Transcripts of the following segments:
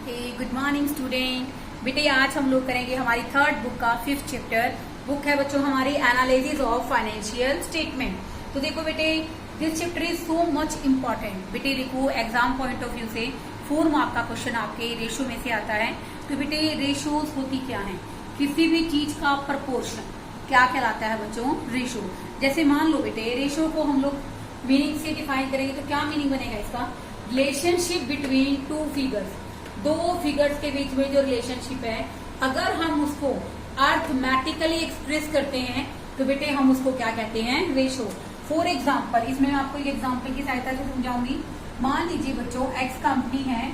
Good morning student. बेटे आज हम लोग करेंगे हमारी थर्ड बुक का 5th चैप्टर। बुक है बच्चों हमारी एनालिसिस ऑफ फाइनेंशियल स्टेटमेंट। तो देखो बेटे this chapter is so much important. बेटे देखो एग्जाम पॉइंट ऑफ व्यू से 4 मार्क का क्वेश्चन आपके रेशो में से आता है। तो बेटे रेशोज होती क्या है, किसी भी चीज का प्रपोर्शन क्या कहलाता है बच्चों, रेशो। जैसे मान लो बेटे रेशो को हम लोग मीनिंग से डिफाइन करेंगे तो क्या मीनिंग बनेगा इसका, रिलेशनशिप बिटवीन टू फिगर्स, दो फिगर्स के बीच में जो रिलेशनशिप है अगर हम उसको अर्थमेटिकली एक्सप्रेस करते हैं तो बेटे हम उसको क्या कहते हैं, रेशो। फॉर एग्जाम्पल इसमें मैं आपको एक एग्जाम्पल की सहायता से समझाऊंगी। मान लीजिए बच्चों एक्स कंपनी है,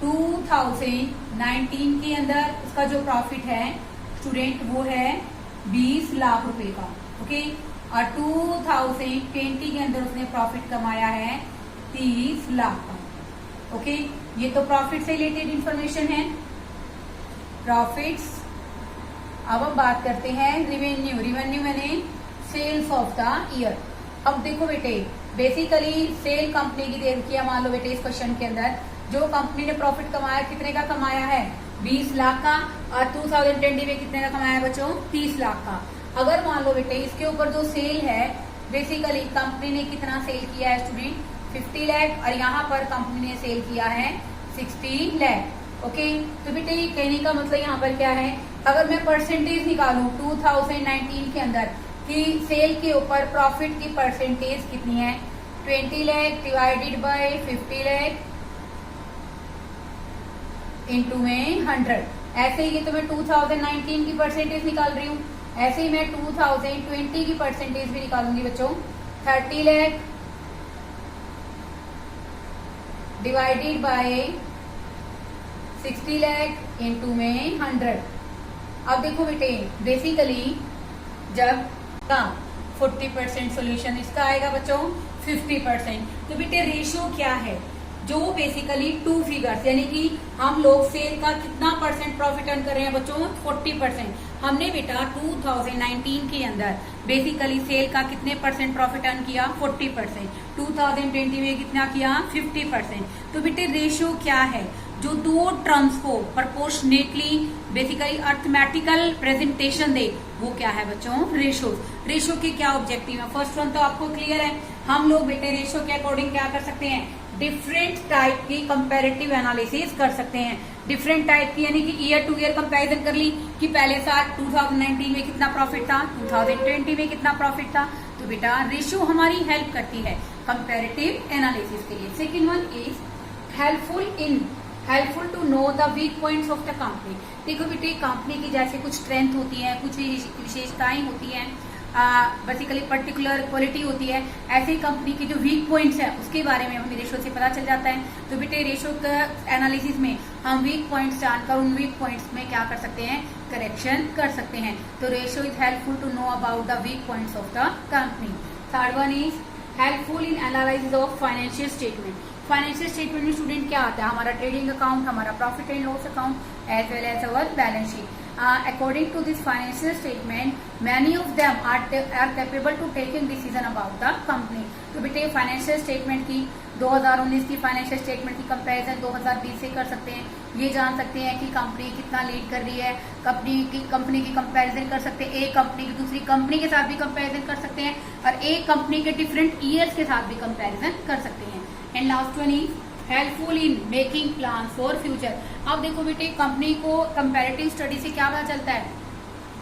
2019 के अंदर उसका जो प्रॉफिट है स्टूडेंट वो है 20 लाख रुपए का, ओके। और 2020 के अंदर उसने प्रॉफिट कमाया है 30 लाख का, ओके। ये तो प्रॉफिट से रिलेटेड इंफॉर्मेशन है, प्रॉफिट्स। अब हम बात करते हैं रिवेन्यू। रिवेन्यू मैंने सेल्स ऑफ द ईयर। अब देखो बेटे बेसिकली सेल कंपनी की देर किया, मान लो बेटे इस क्वेश्चन के अंदर जो कंपनी ने प्रॉफिट कमाया कितने का कमाया है, 20 लाख का। और 2020 में कितने का कमाया है बच्चों, 30 लाख का। अगर मान लो बेटे इसके ऊपर जो सेल है बेसिकली कंपनी ने कितना सेल किया है स्टूडेंट, 50 लाख, और यहाँ पर कंपनी ने सेल किया है 60 लाख, ओके। तो बेटे ये कहने का मतलब यहाँ पर क्या है, अगर मैं परसेंटेज निकालूं 2019 के अंदर कि सेल के ऊपर प्रॉफिट की परसेंटेज कितनी है, 20 lakh divided by 50 lakh into में 100। ऐसे ही ये तो मैं 2019 की परसेंटेज निकाल रही हूँ, ऐसे ही मैं 2020 की परसेंटेज भी निकालूंगी बच्चों, 30 lakh divided by 60 lakh into में 100। अब देखो बेटे बेसिकली जब 40% सोल्यूशन इसका आएगा बच्चों 50%। तो बेटे रेशियो क्या है, जो बेसिकली टू फिगर्स यानी कि हम लोग सेल का कितना परसेंट प्रॉफिट अर्न कर रहे हैं बच्चों, 40%। हमने बेटा 2019 के अंदर बेसिकली सेल का कितने परसेंट प्रॉफिट अर्न किया, 40%। 2020 में कितना किया, 50%। तो बेटे रेशियो क्या है, जो दो टर्म्स को प्रोपोर्शनेटली बेसिकली अर्थमेटिकल प्रेजेंटेशन दे वो क्या है बच्चों, रेशो। रेशो के क्या ऑब्जेक्टिव है, फर्स्ट वन तो आपको क्लियर है। हम लोग बेटे रेशो के अकॉर्डिंग क्या कर सकते हैं, डिफरेंट टाइप की कंपैरेटिव एनालिसिस कर सकते हैं। डिफरेंट टाइप की यानी कि ईयर टू ईयर कंपैरिजन कर ली कि पहले साल 2019 में कितना प्रॉफिट था, 2020 में कितना प्रॉफिट था। तो बेटा रेशियो हमारी हेल्प करती है कंपैरेटिव एनालिसिस के लिए। Second one is helpful to know the weak points of the company. देखो बेटे कंपनी की जैसे कुछ स्ट्रेंथ होती है, कुछ विशेषताएं होती हैं, बेसिकली पर्टिकुलर क्वालिटी होती है, ऐसे ही कंपनी की जो वीक पॉइंट्स है उसके बारे में हमें रेशो से पता चल जाता है। तो बेटे रेशो का एनालिसिस में हम वीक पॉइंट्स जानकर उन वीक पॉइंट्स में क्या कर सकते हैं, करेक्शन कर सकते हैं। तो ratio is helpful to know about the weak points of the company. Third one is helpful in analysis of financial statement. Financial statement में स्टूडेंट क्या आता है, हमारा ट्रेडिंग अकाउंट, हमारा profit and loss account as well as our balance sheet. According to this financial statement, many of them are capable to taking decision about the company. तो बेटे financial statement की 2019 की financial statement की comparison 2020 से कर सकते हैं। ये जान सकते हैं कि कंपनी कितना लीड कर रही है, कंपनी की कंपैरिजन कर सकते हैं, एक कंपनी की दूसरी कंपनी के साथ भी कंपैरिजन कर सकते हैं, और एक कंपनी के डिफरेंट ईयर्स के साथ भी कंपैरिजन कर सकते हैं। And last one is helpful in making plan for future. अब देखो बेटे कंपनी को कंपैरेटिव स्टडी से क्या पता चलता है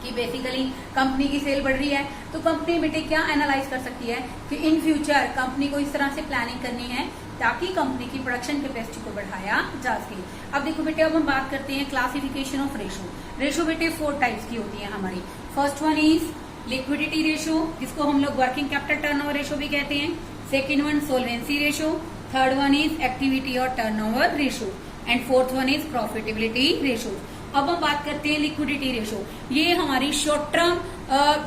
कि बेसिकली कंपनी की सेल बढ़ रही है, तो कंपनी बेटे क्या एनालाइज कर सकती है कि इन फ्यूचर कंपनी को इस तरह से प्लानिंग करनी है ताकि कंपनी की प्रोडक्शन कैपेसिटी को बढ़ाया जा सके। अब देखो बेटे अब हम बात करते हैं क्लासिफिकेशन ऑफ रेशो। रेशो बेटे 4 टाइप्स की होती है हमारी। First one is liquidity ratio, जिसको हम लोग वर्किंग कैपिटल टर्नओवर रेशो भी कहते हैं। Second one solvency ratio, third one is activity और turnover ratio, and fourth one is profitability ratio. अब हम बात करते हैं लिक्विडिटी रेशो। ये हमारी शॉर्ट टर्म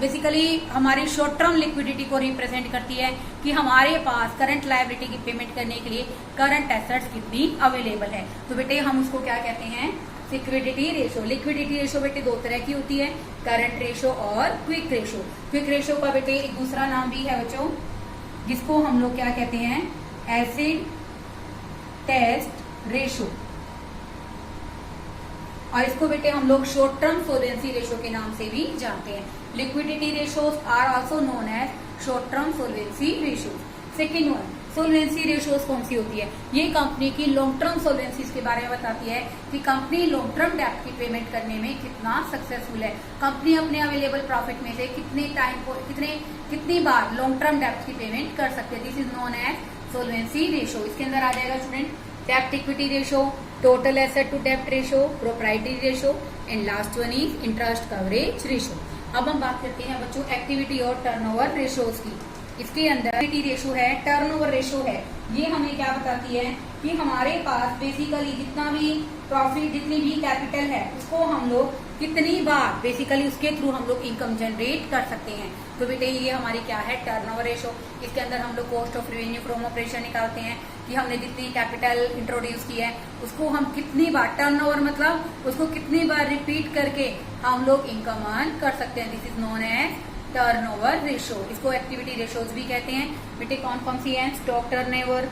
बेसिकली हमारी शॉर्ट टर्म लिक्विडिटी को रिप्रेजेंट करती है कि हमारे पास करंट लायबिलिटी की पेमेंट करने के लिए करंट एसेट्स कितनी अवेलेबल है। तो बेटे हम उसको क्या कहते हैं, लिक्विडिटी रेशो। लिक्विडिटी रेशो बेटे 2 तरह की होती है, करंट रेशो और क्विक रेशो। क्विक रेशो का बेटे एक दूसरा नाम भी है बच्चों, जिसको हम लोग क्या कहते हैं, एसिड टेस्ट रेशो। और इसको बेटे हम लोग शॉर्ट टर्म सोल्वेंसी रेशो के नाम से भी जानते हैं। Liquidity ratios are also known as short term solvency ratio. Second one, solvency ratios कौन सी होती है? ये कंपनी की लॉन्ग टर्म सोल्वेंसीज के बारे में बताती है कि कंपनी लॉन्ग टर्म डेब्ट की पेमेंट करने में कितना सक्सेसफुल है। कंपनी अपने अवेलेबल प्रॉफिट में से कितनी बार लॉन्ग टर्म डेब्ट की पेमेंट कर सकते हैं। This is known as सोल्वेंसी ratio. इसके अंदर आ जाएगा स्टूडेंट डेब्ट equity ratio, total asset to डेब्ट ratio, proprietary ratio and last one is interest coverage ratio. अब हम बात करते हैं बच्चों एक्टिविटी और टर्नओवर रेशोज की। इसके अंदर एक्टिविटी रेशो है, टर्नओवर रेशो है। ये हमें क्या बताती है कि हमारे पास बेसिकली जितना भी प्रॉफिट, जितनी भी कैपिटल है, उसको हम लोग कितनी बार बेसिकली उसके थ्रू हम लोग इनकम जनरेट कर सकते हैं। तो बेटे ये हमारी क्या है? Turnover ratio. इसके अंदर हम लोग cost of revenue from operation निकालते हैं कि हमने जितनी कैपिटल इंट्रोड्यूस की है उसको हम कितनी बार, टर्नओवर मतलब उसको कितनी बार रिपीट करके हम लोग इनकम अर्न कर सकते हैं। This is known as turnover ratio. इसको एक्टिविटी रेशोज भी कहते हैं। बेटे कौन कौन सी है? Stock turnover,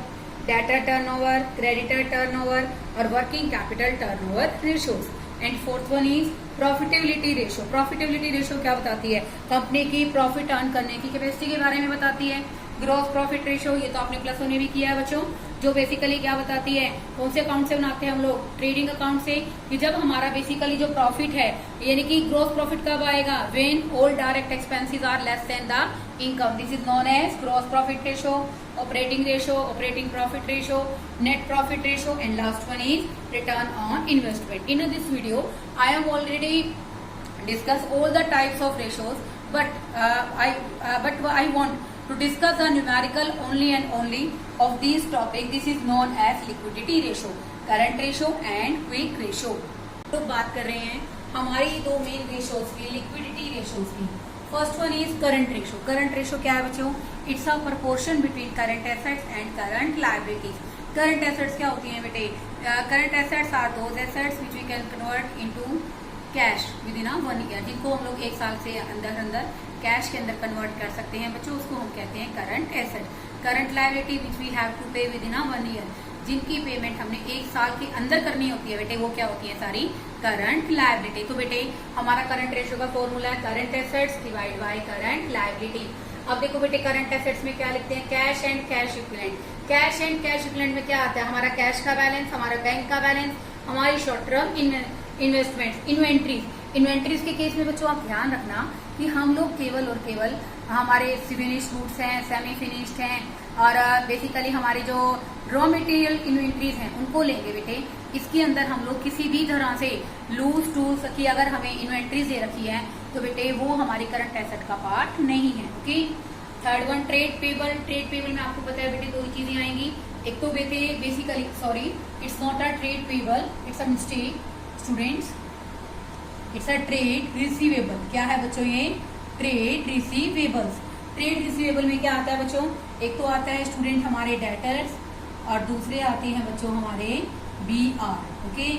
debtor turnover, creditor turnover और working capital turnover ratios. And fourth one is profitability ratio. Profitability ratio क्या बताती है? कंपनी की प्रॉफिट अर्न करने की कैपेसिटी के बारे में बताती है। ग्रॉस प्रॉफिट रेशो, ये तो आपने प्लस वन में भी किया है बच्चों, जो बेसिकली क्या बताती है? कौन से अकाउंट से बनाते हैं हम लोग? ट्रेडिंग अकाउंट से। कि जब हमारा बेसिकली जो प्रॉफिट है, यानी कि ग्रॉस प्रॉफिट कब आएगा? When all direct expenses are less than the income. This is known as gross profit ratio, operating ratio, operating profit ratio, net profit ratio and last one is return on investment. In this video I am already discuss all the types of ratios, but I want to discuss the numerical only and only of these topic. This is known as liquidity ratio, current ratio and quick ratio. तो बात कर रहे हैं हमारी दो main ratios की, liquidity ratios की। First one is current ratio. Current ratio क्या है बच्चों? It's a proportion between current assets and current liabilities. Current assets क्या होती हैं बेटे? Current assets are those assets which we can convert into cash within 1 year, जिनको हम लोग 1 साल से अंदर कैश के अंदर कन्वर्ट कर सकते हैं बच्चों, उसको हम कहते हैं current asset. Current liability which we have to pay within 1 year, जिनकी पेमेंट हमने 1 साल के अंदर करनी होती है बेटे, वो क्या होती है? सारी करंट लायबिलिटी। तो बेटे हमारा करंट रेशो का फॉर्मूला है current assets divide by current liability. अब देखो बेटे करंट एसेट्स में क्या लिखते हैं? Cash and cash equivalent. Cash and cash equivalent में क्या आता है? हमारा कैश का बैलेंस, हमारा बैंक का बैलेंस, हमारी शॉर्ट टर्म इन्वेस्टमेंट, इन्वेंट्रीज के केस में बच्चों आप ध्यान रखना कि हम लोग केवल और केवल हमारे फिनिश्ड गुड्स हैं, सेमी फिनिश्ड हैं और बेसिकली हमारे जो रॉ मटेरियल इन्वेंट्रीज हैं उनको लेंगे बेटे। इसके अंदर हम लोग किसी भी तरह से लूज टूल्स की अगर हमें इन्वेंट्रीज दे रखी है तो बेटे वो हमारी करंट एसेट का पार्ट नहीं है। Okay. Third one trade payable. Trade payable में आपको पता है बेटे दो चीजें आएंगी। एक तो बेटे basically it's not a trade payable, it's a mistake students, it's a trade receivable. क्या है बच्चों? ये ट्रेड रिसीवेबल्स। ट्रेड रिसीवेबल में क्या आता है बच्चों? एक तो आता है स्टूडेंट हमारे डेटर्स और दूसरे आते हैं बच्चों हमारे BR। ओके।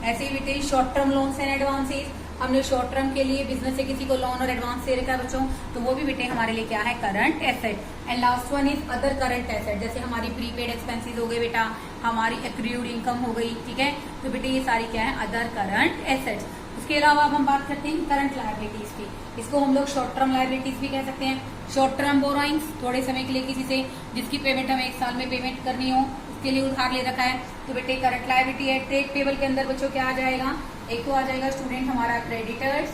ऐसे ही बेटे short term loans and advances, हमने शॉर्ट टर्म के लिए बिजनेस से किसी को लोन और एडवांस दे रखा है बच्चों, तो वो भी बेटे हमारे लिए क्या है? Current asset. And last one is other current asset, जैसे हमारी प्रीपेड एक्सपेंसेस हो गए बेटा, हमारी एक्रूड इनकम हो गई, ठीक है। तो बेटे ये सारी क्या है? Other current assets. उसके अलावा अब हम बात करते हैं करंट लायबिलिटीज की। इसको हम लोग शॉर्ट टर्म लायबिलिटीज भी कह सकते हैं। शॉर्ट टर्म बोरोइंग्स, थोड़े समय के लिए किसी से जिसकी पेमेंट हमें 1 साल में पेमेंट करनी हो उसके लिए उधार ले रखा है, तो बेटे करंट लायबिलिटी है। ट्रेड पेबल के अंदर बच्चों क्या आ जाएगा? एक तो आ जाएगा स्टूडेंट हमारा क्रेडिटर्स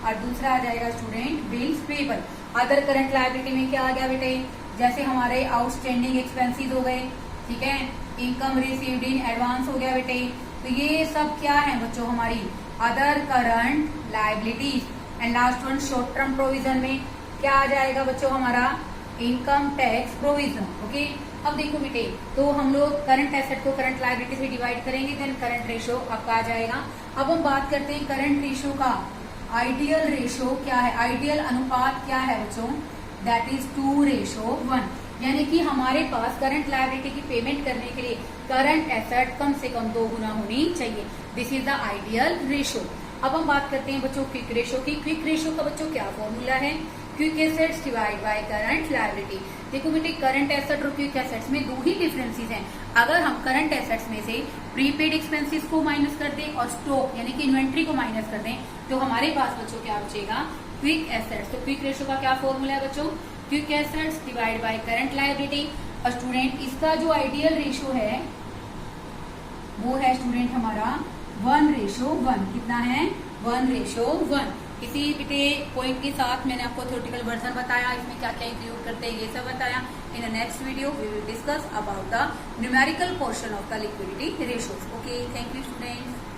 और दूसरा आ जाएगा student bills payable. Other current liability में क्या आ गया बेटे? जैसे हमारे आउटस्टैंडिंग एक्सपेंसेस हो गए, ठीक है, इनकम रिसीव्ड इन एडवांस हो गया बेटे। तो ये सब क्या है बच्चों? हमारी other current liabilities. And last one short term provision में क्या आ जाएगा बच्चों? हमारा इनकम टैक्स प्रोविजन। ओके। अब देखो बेटे, तो हम लोग करंट एसेट को करंट लायबिलिटी से डिवाइड करेंगे, देन करंट रेशो आपका आ जाएगा। अब हम बात करते हैं करंट रेशो का आइडियल रेशो क्या है? आइडियल अनुपात क्या है बच्चों? दैट इज 2:1, यानी कि हमारे पास करंट लायबिलिटी की पेमेंट करने के लिए करंट एसेट कम से कम 2 गुना होनी चाहिए। This is the ideal ratio. अब हम बात करते हैं बच्चों क्विक रेशो की। क्विक रेशो का बच्चों क्या फॉर्मूला है? Quick assets divide by current liability. देखो बेटे करंट एसेट और क्विक एसेट्स में दो ही डिफरेंसेस हैं। अगर हम करंट एसेट्स में से प्रीपेड एक्सपेंसेस को माइनस कर दें और स्टॉक यानी कि इन्वेंट्री को माइनस कर दें तो हमारे पास बच्चों क्या बचेगा, क्विक एसेट्स। तो क्विक रेशियो का क्या फॉर्मूला है बच्चों, quick assets divide by current liability. और स्टूडेंट इसका जो आइडियल रेशियो है वो है स्टूडेंट हमारा 1:1। कितना है, 1:1। इसी बेटे पॉइंट के साथ मैंने आपको थ्योरेटिकल वर्जन बताया, इसमें क्या क्या इंक्लूड करते हैं ये सब बताया। In the next video we will discuss about the numerical portion of the liquidity ratios. Okay, thank you students.